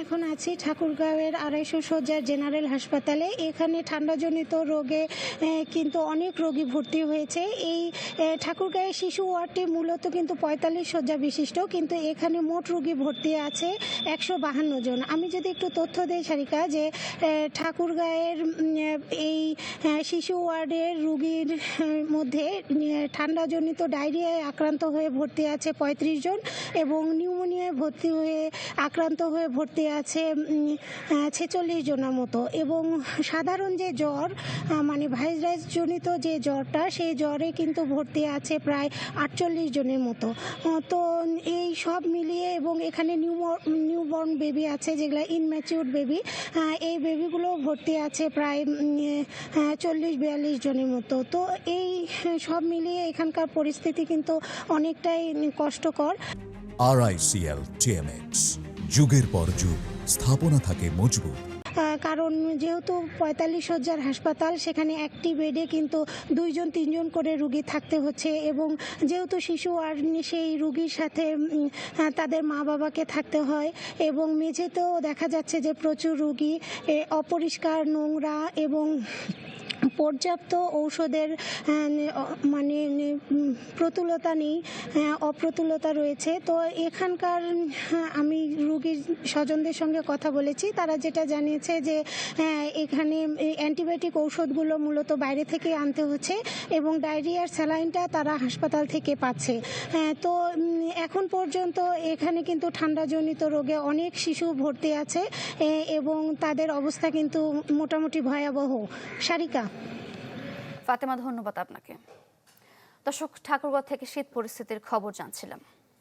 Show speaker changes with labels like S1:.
S1: এখন আছি ঠাকুরগাঁওয়ের ২৫০ শয্যার জেনারেল হাসপাতালে। এখানে ঠান্ডাজনিত রোগে কিন্তু অনেক রোগী ভর্তি হয়েছে। এই ঠাকুরগাঁওয়ের শিশু ওয়ার্ডটি মূলত কিন্তু ৪৫ শয্যা বিশিষ্ট, কিন্তু এখানে মোট রোগী ভর্তি আছে ১৫২ জন। আমি যদি একটু তথ্য দেই সারিকা, যে ঠাকুরগাঁওয়ের এই শিশু ওয়ার্ডের রোগীর মধ্যে ঠান্ডাজনিত ডায়রিয়ায় আক্রান্ত হয়ে ভর্তি আছে ৩৫ জন এবং নিউমোনিয়ায় আক্রান্ত হয়ে ভর্তি আছে ৪৬ জনের মতো, এবং সাধারণ যে জ্বর মানে ভাইরাস জনিত যে জ্বরটা, সেই জ্বরে কিন্তু ভর্তি আছে প্রায় ৪৮ জনের মতো। তো এই সব মিলিয়ে, এবং এখানে নিউবর্ন বেবি আছে, যেগুলো ইনম্যাচিউর বেবি, এই বেবিগুলো ভর্তি আছে প্রায় ৪০-৪২ জনের মতো। তো এই সব মিলিয়ে এখানকার পরিস্থিতি কিন্তু অনেকটাই কষ্টকর।
S2: RICL TMX, যুগের পর যুগ স্থাপনা থাকে মজবুত।
S1: কারণ যেহেতু ৪৫ শয্যার হাসপাতাল, সেখানে একটি বেডে কিন্তু ২-৩ জন করে রুগী থাকতে হচ্ছে, এবং যেহেতু শিশু ওয়ার্ড, সেই রুগীর সাথে তাদের মা বাবাকে থাকতে হয়, এবং মেঝেতেও দেখা যাচ্ছে যে প্রচুর রুগী, অপরিষ্কার, নোংরা এবং পর্যাপ্ত ঔষধের মানে প্রতুলতা নেই, অপ্রতুলতা রয়েছে। তো এখানকার আমি রুগীর স্বজনদের সঙ্গে কথা বলেছি, তারা যেটা জানিয়েছে যে এখানে অ্যান্টিবায়োটিক ঔষধগুলো মূলত বাইরে থেকে আনতে হচ্ছে, এবং ডায়রিয়ার স্যালাইনটা তারা হাসপাতাল থেকে পাচ্ছে। তো এখন পর্যন্ত এখানে কিন্তু ঠান্ডাজনিত রোগে অনেক শিশু ভর্তি আছে, এবং তাদের অবস্থা কিন্তু মোটামুটি ভয়াবহ। সারিকা।
S3: ফাতেমা, ধন্যবাদ আপনাকে। দর্শক, ঠাকুরগাঁও থেকে শীত পরিস্থিতির খবর জানছিলাম।